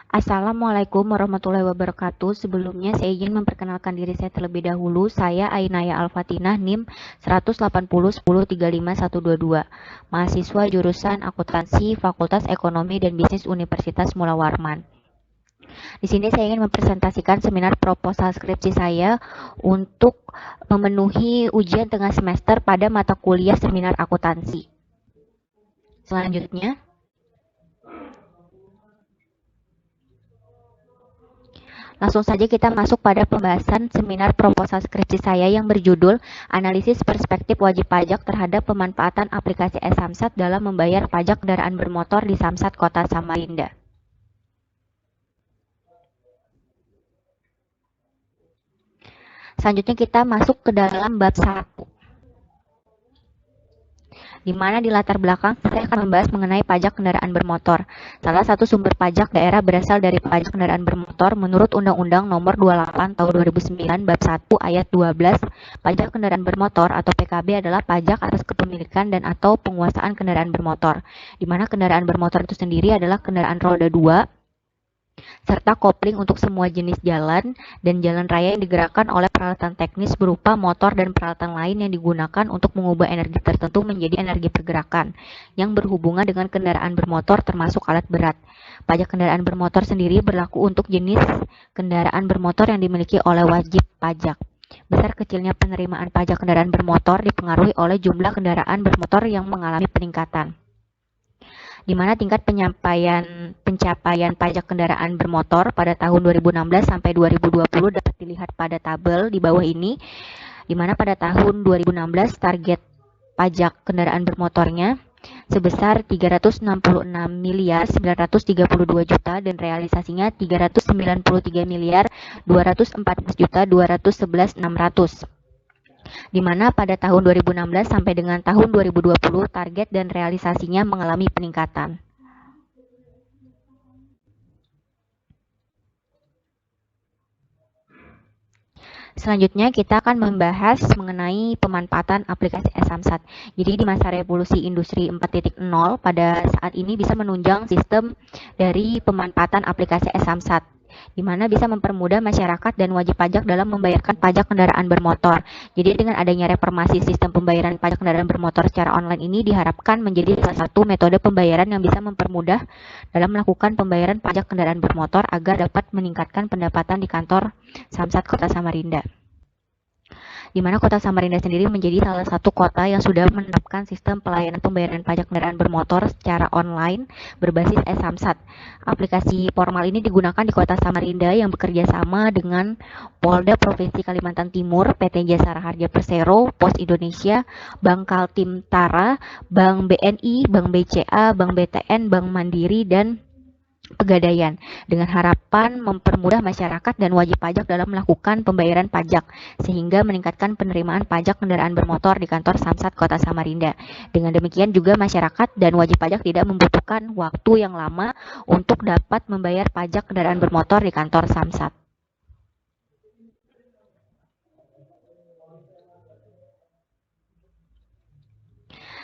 Assalamualaikum warahmatullahi wabarakatuh. Sebelumnya saya izin memperkenalkan diri saya terlebih dahulu. Saya Ainaya Alfatinah, NIM 18010351122, mahasiswa jurusan Akuntansi Fakultas Ekonomi dan Bisnis Universitas Mula Warman. Di sini saya ingin mempresentasikan seminar proposal skripsi saya untuk memenuhi ujian tengah semester pada mata kuliah seminar akuntansi. Selanjutnya, langsung saja kita masuk pada pembahasan seminar proposal skripsi saya yang berjudul Analisis Perspektif Wajib Pajak terhadap Pemanfaatan Aplikasi e-Samsat dalam Membayar Pajak Kendaraan Bermotor di Samsat Kota Samarinda. Selanjutnya kita masuk ke dalam bab 1, di mana di latar belakang saya akan membahas mengenai pajak kendaraan bermotor. Salah satu sumber pajak daerah berasal dari pajak kendaraan bermotor menurut Undang-Undang Nomor 28 Tahun 2009 Bab 1 Ayat 12. Pajak kendaraan bermotor atau PKB adalah pajak atas kepemilikan dan atau penguasaan kendaraan bermotor, di mana kendaraan bermotor itu sendiri adalah kendaraan roda 2 serta kopling untuk semua jenis jalan dan jalan raya yang digerakkan oleh peralatan teknis berupa motor dan peralatan lain yang digunakan untuk mengubah energi tertentu menjadi energi pergerakan yang berhubungan dengan kendaraan bermotor termasuk alat berat. Pajak kendaraan bermotor sendiri berlaku untuk jenis kendaraan bermotor yang dimiliki oleh wajib pajak. Besar kecilnya penerimaan pajak kendaraan bermotor dipengaruhi oleh jumlah kendaraan bermotor yang mengalami peningkatan, di mana tingkat pencapaian pajak kendaraan bermotor pada tahun 2016 sampai 2020 dapat dilihat pada tabel di bawah ini, di mana pada tahun 2016 target pajak kendaraan bermotornya sebesar 366.932 juta dan realisasinya 393.214.211.600, di mana pada tahun 2016 sampai dengan tahun 2020 target dan realisasinya mengalami peningkatan. Selanjutnya kita akan membahas mengenai pemanfaatan aplikasi e-Samsat. Jadi di masa revolusi industri 4.0 pada saat ini bisa menunjang sistem dari pemanfaatan aplikasi e-Samsat, di mana bisa mempermudah masyarakat dan wajib pajak dalam membayarkan pajak kendaraan bermotor. Jadi dengan adanya reformasi sistem pembayaran pajak kendaraan bermotor secara online ini diharapkan menjadi salah satu metode pembayaran yang bisa mempermudah dalam melakukan pembayaran pajak kendaraan bermotor agar dapat meningkatkan pendapatan di kantor Samsat Kota Samarinda, di mana Kota Samarinda sendiri menjadi salah satu kota yang sudah menerapkan sistem pelayanan pembayaran pajak kendaraan bermotor secara online berbasis e-Samsat. Aplikasi formal ini digunakan di Kota Samarinda yang bekerja sama dengan Polda Provinsi Kalimantan Timur, PT Jasa Raharja Persero, Pos Indonesia, Bank Kaltim Tara, Bank BNI, Bank BCA, Bank BTN, Bank Mandiri, dan Pegadaian, dengan harapan mempermudah masyarakat dan wajib pajak dalam melakukan pembayaran pajak sehingga meningkatkan penerimaan pajak kendaraan bermotor di kantor Samsat Kota Samarinda. Dengan demikian juga masyarakat dan wajib pajak tidak membutuhkan waktu yang lama untuk dapat membayar pajak kendaraan bermotor di kantor Samsat.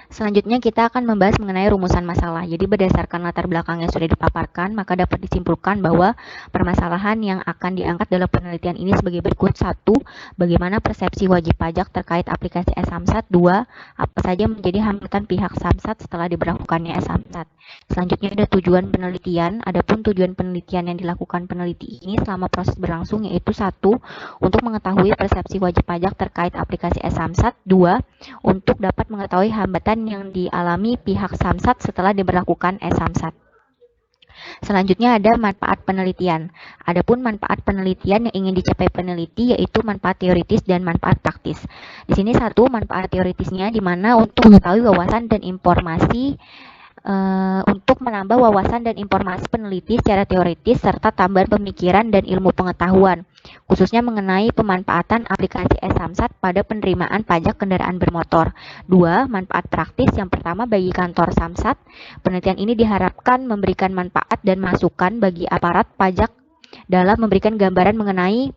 Selanjutnya kita akan membahas mengenai rumusan masalah. Jadi berdasarkan latar belakang yang sudah dipaparkan, maka dapat disimpulkan bahwa permasalahan yang akan diangkat dalam penelitian ini sebagai berikut. 1. Bagaimana persepsi wajib pajak terkait aplikasi e-Samsat. 2. Apa saja menjadi hambatan pihak Samsat setelah diberlakukannya e-Samsat. Selanjutnya ada tujuan penelitian. Adapun tujuan penelitian yang dilakukan peneliti ini selama proses berlangsung yaitu 1. Untuk mengetahui persepsi wajib pajak terkait aplikasi e-Samsat. 2. Untuk dapat mengetahui hambatan yang dialami pihak Samsat setelah diberlakukan e-Samsat. Selanjutnya ada manfaat penelitian. Adapun manfaat penelitian yang ingin dicapai peneliti yaitu manfaat teoritis dan manfaat praktis. Di sini 1 manfaat teoritisnya di mana untuk mengetahui wawasan dan informasi untuk menambah wawasan dan informasi peneliti secara teoritis serta tambahan pemikiran dan ilmu pengetahuan, khususnya mengenai pemanfaatan aplikasi e-Samsat pada penerimaan pajak kendaraan bermotor. 2. Manfaat praktis. Yang pertama bagi kantor Samsat, penelitian ini diharapkan memberikan manfaat dan masukan bagi aparat pajak dalam memberikan gambaran mengenai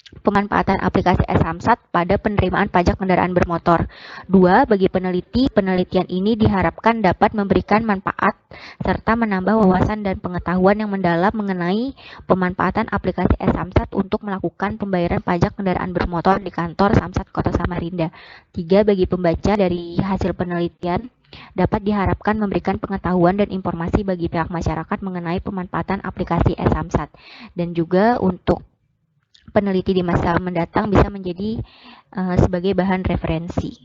pemanfaatan aplikasi e-Samsat pada penerimaan pajak kendaraan bermotor. 2. Bagi peneliti, penelitian ini diharapkan dapat memberikan manfaat serta menambah wawasan dan pengetahuan yang mendalam mengenai pemanfaatan aplikasi e-Samsat untuk melakukan pembayaran pajak kendaraan bermotor di kantor Samsat Kota Samarinda. 3. Bagi pembaca dari hasil penelitian, dapat diharapkan memberikan pengetahuan dan informasi bagi pihak masyarakat mengenai pemanfaatan aplikasi e-Samsat. Dan juga untuk peneliti di masa mendatang bisa menjadi sebagai bahan referensi.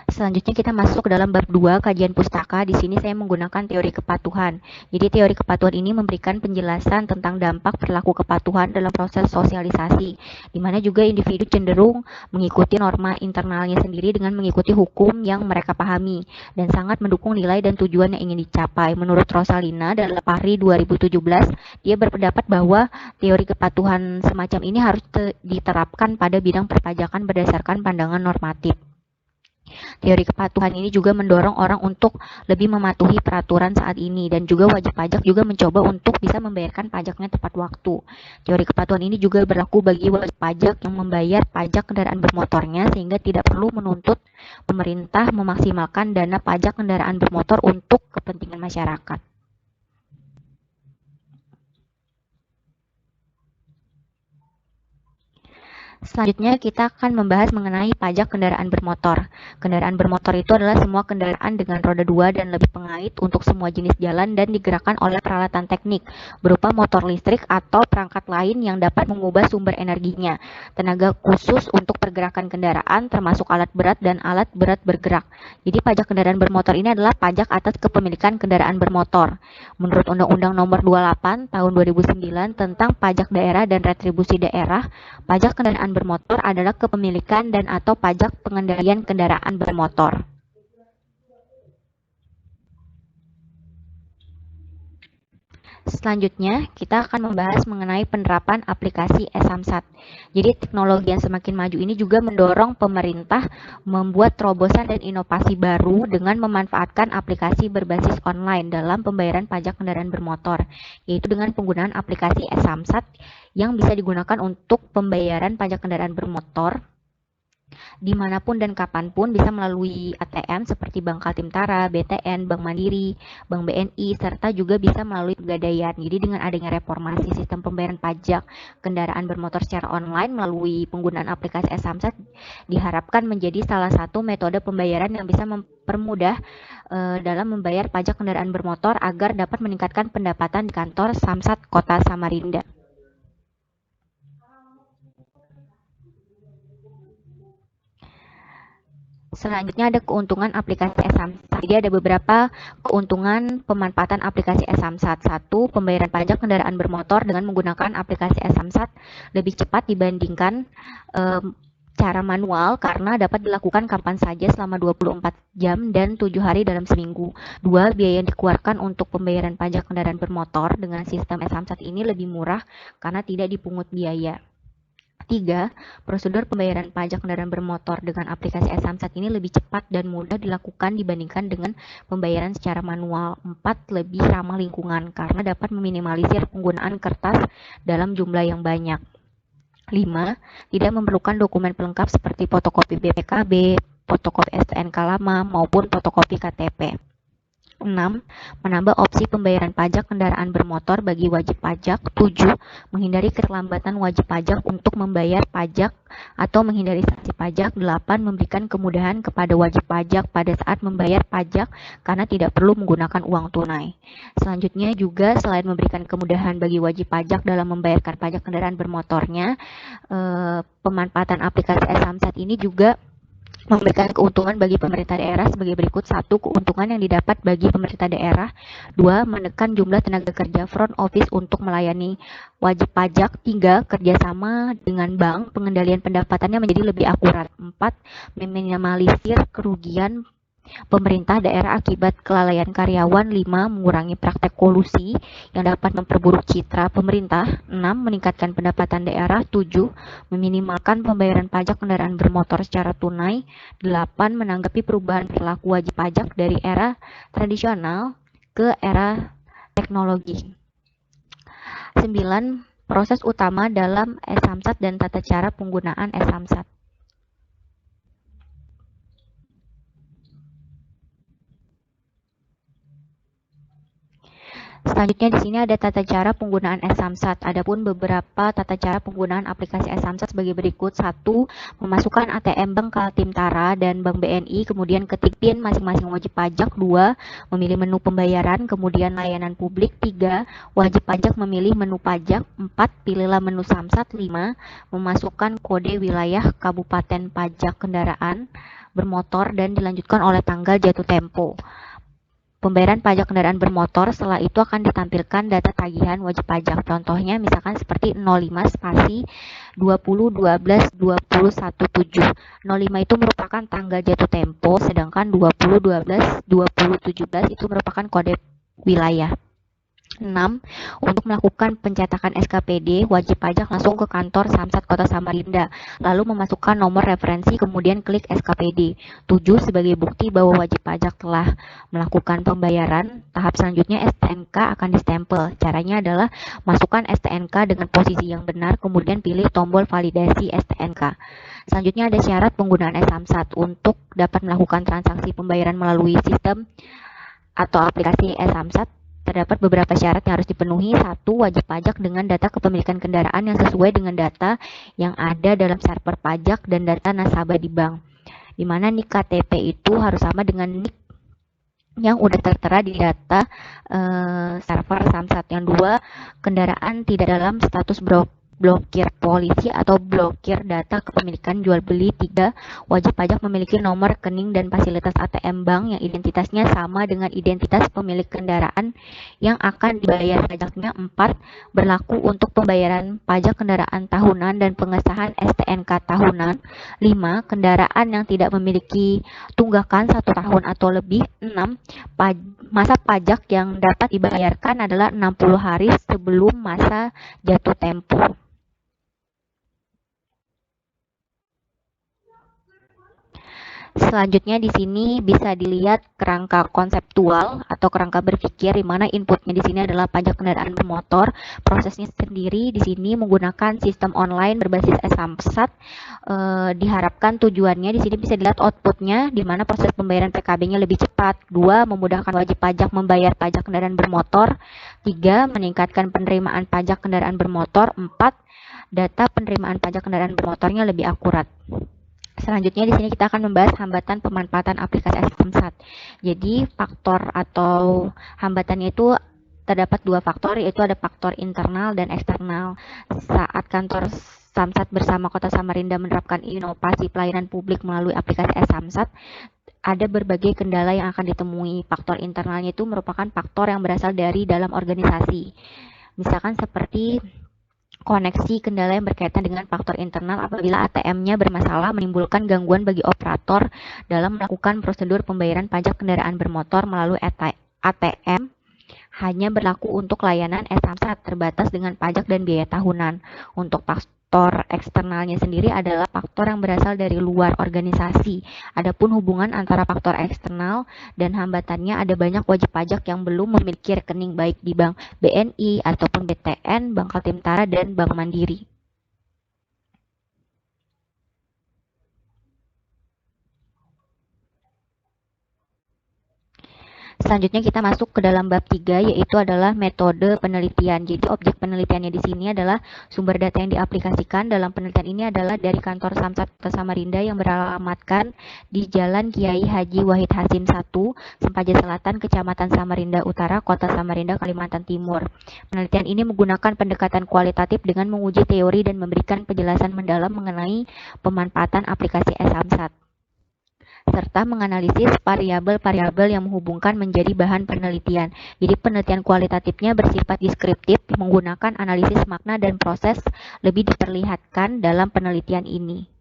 Selanjutnya kita masuk ke dalam bab 2 kajian pustaka. Di sini saya menggunakan teori kepatuhan. Jadi teori kepatuhan ini memberikan penjelasan tentang dampak perilaku kepatuhan dalam proses sosialisasi, di mana juga individu cenderung mengikuti norma internalnya sendiri dengan mengikuti hukum yang mereka pahami dan sangat mendukung nilai dan tujuan yang ingin dicapai. Menurut Rosalina dalam Pari 2017, dia berpendapat bahwa teori kepatuhan semacam ini harus diterapkan pada bidang perpajakan berdasarkan pandangan normatif. Teori kepatuhan ini juga mendorong orang untuk lebih mematuhi peraturan saat ini, dan juga wajib pajak juga mencoba untuk bisa membayarkan pajaknya tepat waktu. Teori kepatuhan ini juga berlaku bagi wajib pajak yang membayar pajak kendaraan bermotornya, sehingga tidak perlu menuntut pemerintah memaksimalkan dana pajak kendaraan bermotor untuk kepentingan masyarakat. Selanjutnya kita akan membahas mengenai pajak kendaraan bermotor. Kendaraan bermotor itu adalah semua kendaraan dengan roda 2 dan lebih pengait untuk semua jenis jalan dan digerakkan oleh peralatan teknik berupa motor listrik atau perangkat lain yang dapat mengubah sumber energinya. Tenaga khusus untuk pergerakan kendaraan termasuk alat berat dan alat berat bergerak. Jadi pajak kendaraan bermotor ini adalah pajak atas kepemilikan kendaraan bermotor. Menurut Undang-Undang Nomor 28 Tahun 2009 tentang Pajak Daerah dan Retribusi Daerah, pajak kendaraan bermotor adalah kepemilikan dan atau pajak pengendalian kendaraan bermotor. Selanjutnya, kita akan membahas mengenai penerapan aplikasi e-Samsat. Jadi, teknologi yang semakin maju ini juga mendorong pemerintah membuat terobosan dan inovasi baru dengan memanfaatkan aplikasi berbasis online dalam pembayaran pajak kendaraan bermotor, yaitu dengan penggunaan aplikasi e-Samsat yang bisa digunakan untuk pembayaran pajak kendaraan bermotor dimanapun dan kapanpun, bisa melalui ATM seperti Bank Kaltim-Tara, BTN, Bank Mandiri, Bank BNI, serta juga bisa melalui Pegadaian. Jadi dengan adanya reformasi sistem pembayaran pajak kendaraan bermotor secara online melalui penggunaan aplikasi e-Samsat diharapkan menjadi salah satu metode pembayaran yang bisa mempermudah dalam membayar pajak kendaraan bermotor agar dapat meningkatkan pendapatan di kantor Samsat Kota Samarinda. Selanjutnya ada keuntungan aplikasi e-Samsat. Jadi ada beberapa keuntungan pemanfaatan aplikasi e-Samsat. 1. Pembayaran pajak kendaraan bermotor dengan menggunakan aplikasi e-Samsat lebih cepat dibandingkan cara manual karena dapat dilakukan kapan saja selama 24 jam dan 7 hari dalam seminggu. 2. Biaya yang dikeluarkan untuk pembayaran pajak kendaraan bermotor dengan sistem e-Samsat ini lebih murah karena tidak dipungut biaya. 3. Prosedur pembayaran pajak kendaraan bermotor dengan aplikasi e-Samsat ini lebih cepat dan mudah dilakukan dibandingkan dengan pembayaran secara manual. 4. Lebih ramah lingkungan karena dapat meminimalisir penggunaan kertas dalam jumlah yang banyak. 5. Tidak memerlukan dokumen pelengkap seperti fotokopi BPKB, fotokopi STNK lama, maupun fotokopi KTP. 6. Menambah opsi pembayaran pajak kendaraan bermotor bagi wajib pajak. 7. Menghindari keterlambatan wajib pajak untuk membayar pajak atau menghindari sanksi pajak. 8. Memberikan kemudahan kepada wajib pajak pada saat membayar pajak karena tidak perlu menggunakan uang tunai. Selanjutnya juga selain memberikan kemudahan bagi wajib pajak dalam membayarkan pajak kendaraan bermotornya, pemanfaatan aplikasi e-Samsat ini juga memberikan keuntungan bagi pemerintah daerah sebagai berikut. 1. Keuntungan yang didapat bagi pemerintah daerah. 2. Menekan jumlah tenaga kerja front office untuk melayani wajib pajak. 3. Kerjasama dengan bank, pengendalian pendapatannya menjadi lebih akurat. 4. Meminimalisir kerugian pemerintah daerah akibat kelalaian karyawan. 5. Mengurangi praktek kolusi yang dapat memperburuk citra pemerintah. 6. Meningkatkan pendapatan daerah. 7. Meminimalkan pembayaran pajak kendaraan bermotor secara tunai. 8. Menanggapi perubahan perilaku wajib pajak dari era tradisional ke era teknologi. 9. Proses utama dalam e-Samsat dan tata cara penggunaan e-Samsat. Selanjutnya di sini ada tata cara penggunaan e-Samsat. Adapun beberapa tata cara penggunaan aplikasi e-Samsat sebagai berikut. 1. Memasukkan ATM Bank Kaltim-Tara dan Bank BNI, kemudian ketik PIN masing-masing wajib pajak. 2. Memilih menu pembayaran, kemudian layanan publik. 3. Wajib pajak memilih menu pajak. 4. Pilihlah menu Samsat. 5. Memasukkan kode wilayah Kabupaten Pajak kendaraan bermotor dan dilanjutkan oleh tanggal jatuh tempo pembayaran pajak kendaraan bermotor. Setelah itu akan ditampilkan data tagihan wajib pajak. Contohnya misalkan seperti 05 spasi 20 12 20 17. 05 itu merupakan tanggal jatuh tempo, sedangkan 20 12 20 17 itu merupakan kode wilayah. 6. Untuk melakukan pencetakan SKPD, wajib pajak langsung ke kantor Samsat Kota Samarinda, lalu memasukkan nomor referensi, kemudian klik SKPD. 7. Sebagai bukti bahwa wajib pajak telah melakukan pembayaran, tahap selanjutnya STNK akan distempel. Caranya adalah masukkan STNK dengan posisi yang benar, kemudian pilih tombol validasi STNK. Selanjutnya ada syarat penggunaan e-Samsat. Untuk dapat melakukan transaksi pembayaran melalui sistem atau aplikasi e-Samsat, terdapat beberapa syarat yang harus dipenuhi. 1. Wajib pajak dengan data kepemilikan kendaraan yang sesuai dengan data yang ada dalam server pajak dan data nasabah di bank, di mana NIK KTP itu harus sama dengan NIK yang udah tertera di data server Samsat. Yang 2. Kendaraan tidak dalam status blokir polisi atau blokir data kepemilikan jual beli. 3. Wajib pajak memiliki nomor rekening dan fasilitas ATM bank yang identitasnya sama dengan identitas pemilik kendaraan yang akan dibayar pajaknya. 4. Berlaku untuk pembayaran pajak kendaraan tahunan dan pengesahan STNK tahunan. 5. Kendaraan yang tidak memiliki tunggakan 1 tahun atau lebih. 6. Masa pajak yang dapat dibayarkan adalah 60 hari sebelum masa jatuh tempo. Selanjutnya di sini bisa dilihat kerangka konseptual atau kerangka berpikir, di mana inputnya di sini adalah pajak kendaraan bermotor. Prosesnya sendiri di sini menggunakan sistem online berbasis e-Samsat. Diharapkan tujuannya di sini bisa dilihat outputnya, di mana proses pembayaran PKB-nya lebih cepat. 2. Memudahkan wajib pajak membayar pajak kendaraan bermotor. 3. Meningkatkan penerimaan pajak kendaraan bermotor. 4. Data penerimaan pajak kendaraan bermotornya lebih akurat. Selanjutnya di sini kita akan membahas hambatan pemanfaatan aplikasi e-Samsat. Jadi faktor atau hambatannya itu terdapat 2 faktor, yaitu ada faktor internal dan eksternal. Saat kantor Samsat bersama Kota Samarinda menerapkan inovasi pelayanan publik melalui aplikasi e-Samsat, ada berbagai kendala yang akan ditemui. Faktor internalnya itu merupakan faktor yang berasal dari dalam organisasi. Misalkan seperti koneksi kendala yang berkaitan dengan faktor internal apabila ATM-nya bermasalah menimbulkan gangguan bagi operator dalam melakukan prosedur pembayaran pajak kendaraan bermotor melalui ATM. Hanya berlaku untuk layanan e-Samsat terbatas dengan pajak dan biaya tahunan. Untuk faktor eksternalnya sendiri adalah faktor yang berasal dari luar organisasi. Adapun hubungan antara faktor eksternal dan hambatannya, ada banyak wajib pajak yang belum memiliki rekening baik di Bank BNI ataupun BTN, Bank Kaltim-Tara, dan Bank Mandiri. Selanjutnya kita masuk ke dalam bab 3, yaitu adalah metode penelitian. Jadi objek penelitiannya di sini adalah sumber data yang diaplikasikan. Dalam penelitian ini adalah dari kantor Samsat Kota Samarinda yang beralamatkan di Jalan Kiai Haji Wahid Hasim 1, Sempaja Selatan, Kecamatan Samarinda Utara, Kota Samarinda, Kalimantan Timur. Penelitian ini menggunakan pendekatan kualitatif dengan menguji teori dan memberikan penjelasan mendalam mengenai pemanfaatan aplikasi e-Samsat, serta menganalisis variabel-variabel yang menghubungkan menjadi bahan penelitian. Jadi penelitian kualitatifnya bersifat deskriptif, menggunakan analisis makna dan proses lebih diperlihatkan dalam penelitian ini.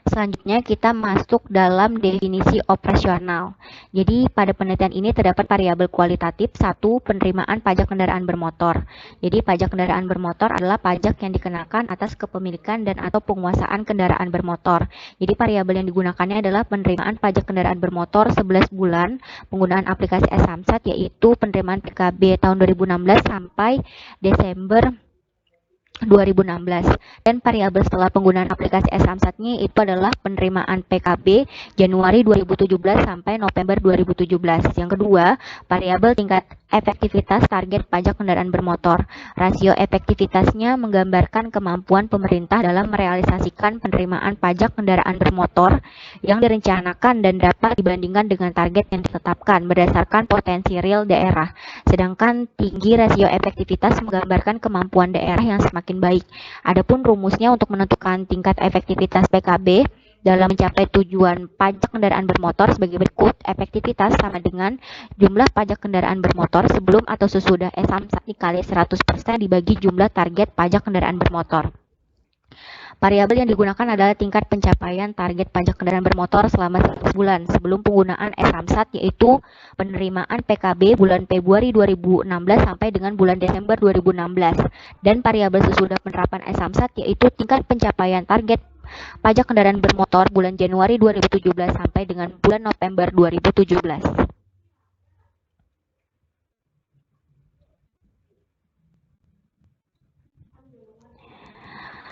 Selanjutnya kita masuk dalam definisi operasional. Jadi pada penelitian ini terdapat variabel kualitatif. Satu, penerimaan pajak kendaraan bermotor. Jadi pajak kendaraan bermotor adalah pajak yang dikenakan atas kepemilikan dan atau penguasaan kendaraan bermotor. Jadi variabel yang digunakannya adalah penerimaan pajak kendaraan bermotor 11 bulan penggunaan aplikasi e-Samsat, yaitu penerimaan PKB tahun 2016 sampai Desember 2016. Dan variabel setelah penggunaan aplikasi e-Samsat-nya itu adalah penerimaan PKB Januari 2017 sampai November 2017. Yang kedua, variabel tingkat efektivitas target pajak kendaraan bermotor. Rasio efektivitasnya menggambarkan kemampuan pemerintah dalam merealisasikan penerimaan pajak kendaraan bermotor yang direncanakan dan dapat dibandingkan dengan target yang ditetapkan berdasarkan potensi real daerah. Sedangkan tinggi rasio efektivitas menggambarkan kemampuan daerah yang semakin baik. Adapun rumusnya untuk menentukan tingkat efektivitas PKB dalam mencapai tujuan pajak kendaraan bermotor sebagai berikut. Efektivitas sama dengan jumlah pajak kendaraan bermotor sebelum atau sesudah e-Samsat dikali 100% dibagi jumlah target pajak kendaraan bermotor. Variabel yang digunakan adalah tingkat pencapaian target pajak kendaraan bermotor selama 11 bulan sebelum penggunaan e-Samsat, yaitu penerimaan PKB bulan Februari 2016 sampai dengan bulan Desember 2016. Dan variabel sesudah penerapan e-Samsat yaitu tingkat pencapaian target pajak kendaraan bermotor bulan Januari 2017 sampai dengan bulan November 2017.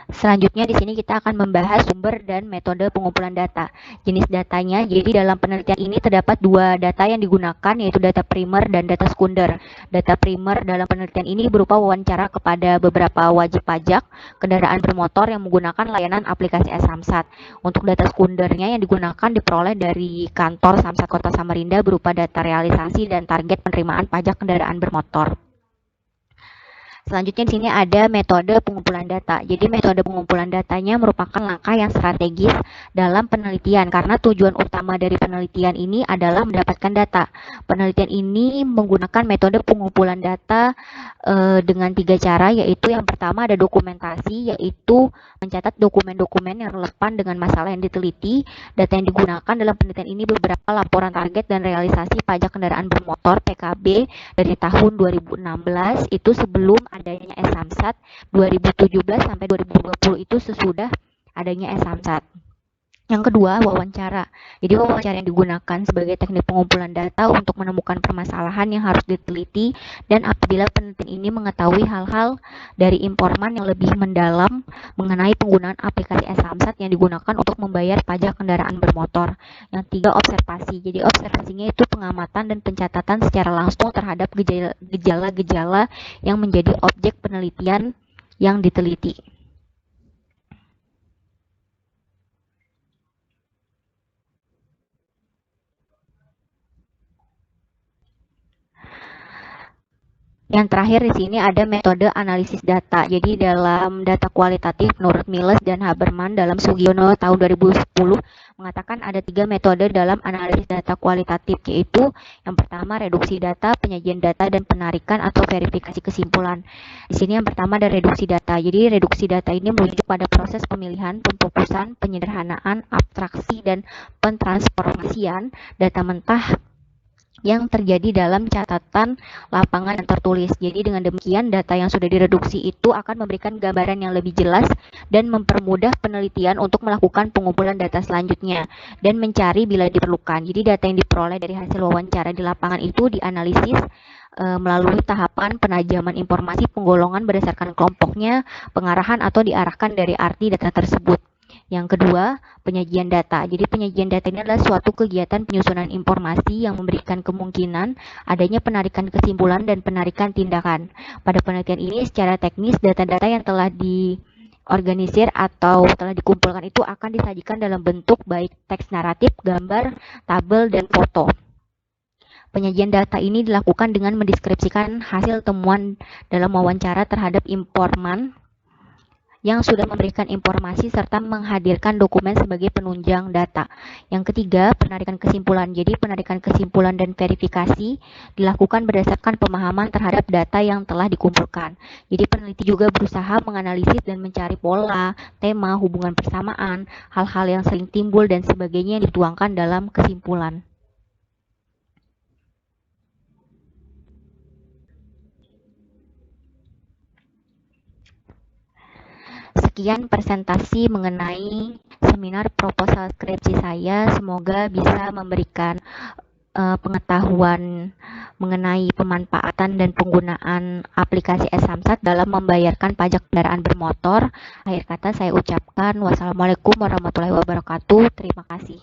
Selanjutnya di sini kita akan membahas sumber dan metode pengumpulan data. Jenis datanya, jadi dalam penelitian ini terdapat dua data yang digunakan, yaitu data primer dan data sekunder. Data primer dalam penelitian ini berupa wawancara kepada beberapa wajib pajak kendaraan bermotor yang menggunakan layanan aplikasi e-Samsat. Untuk data sekundernya yang digunakan diperoleh dari kantor Samsat Kota Samarinda berupa data realisasi dan target penerimaan pajak kendaraan bermotor. Selanjutnya di sini ada metode pengumpulan data. Jadi metode pengumpulan datanya merupakan langkah yang strategis dalam penelitian karena tujuan utama dari penelitian ini adalah mendapatkan data. Penelitian ini menggunakan metode pengumpulan data dengan 3 cara, yaitu yang pertama ada dokumentasi, yaitu mencatat dokumen-dokumen yang relevan dengan masalah yang diteliti. Data yang digunakan dalam penelitian ini beberapa laporan target dan realisasi pajak kendaraan bermotor PKB dari tahun 2016 itu sebelum adanya e-Samsat, 2017 sampai 2020 itu sesudah adanya e-Samsat. Yang kedua, wawancara. Jadi wawancara yang digunakan sebagai teknik pengumpulan data untuk menemukan permasalahan yang harus diteliti, dan apabila penelitian ini mengetahui hal-hal dari informan yang lebih mendalam mengenai penggunaan aplikasi e-Samsat yang digunakan untuk membayar pajak kendaraan bermotor. Yang tiga, observasi. Jadi observasinya itu pengamatan dan pencatatan secara langsung terhadap gejala-gejala yang menjadi objek penelitian yang diteliti. Yang terakhir di sini ada metode analisis data. Jadi dalam data kualitatif menurut Miles dan Haberman dalam Sugiono tahun 2010 mengatakan ada 3 metode dalam analisis data kualitatif, yaitu yang pertama reduksi data, penyajian data, dan penarikan atau verifikasi kesimpulan. Di sini yang pertama ada reduksi data. Jadi reduksi data ini merujuk pada proses pemilihan, pemfokusan, penyederhanaan, abstraksi, dan pentransformasian data mentah yang terjadi dalam catatan lapangan yang tertulis. Jadi dengan demikian data yang sudah direduksi itu akan memberikan gambaran yang lebih jelas dan mempermudah penelitian untuk melakukan pengumpulan data selanjutnya dan mencari bila diperlukan. Jadi data yang diperoleh dari hasil wawancara di lapangan itu dianalisis melalui tahapan penajaman informasi, penggolongan berdasarkan kelompoknya, pengarahan atau diarahkan dari arti data tersebut. Yang kedua, penyajian data. Jadi penyajian data ini adalah suatu kegiatan penyusunan informasi yang memberikan kemungkinan adanya penarikan kesimpulan dan penarikan tindakan. Pada penelitian ini secara teknis data-data yang telah diorganisir atau telah dikumpulkan itu akan disajikan dalam bentuk baik teks naratif, gambar, tabel, dan foto. Penyajian data ini dilakukan dengan mendeskripsikan hasil temuan dalam wawancara terhadap informan yang sudah memberikan informasi serta menghadirkan dokumen sebagai penunjang data. Yang ketiga, penarikan kesimpulan. Jadi penarikan kesimpulan dan verifikasi dilakukan berdasarkan pemahaman terhadap data yang telah dikumpulkan. Jadi peneliti juga berusaha menganalisis dan mencari pola, tema, hubungan persamaan, hal-hal yang sering timbul dan sebagainya yang dituangkan dalam kesimpulan. Sekian presentasi mengenai seminar proposal skripsi saya. Semoga bisa memberikan pengetahuan mengenai pemanfaatan dan penggunaan aplikasi e-Samsat dalam membayarkan pajak kendaraan bermotor. Akhir kata saya ucapkan wassalamualaikum warahmatullahi wabarakatuh. Terima kasih.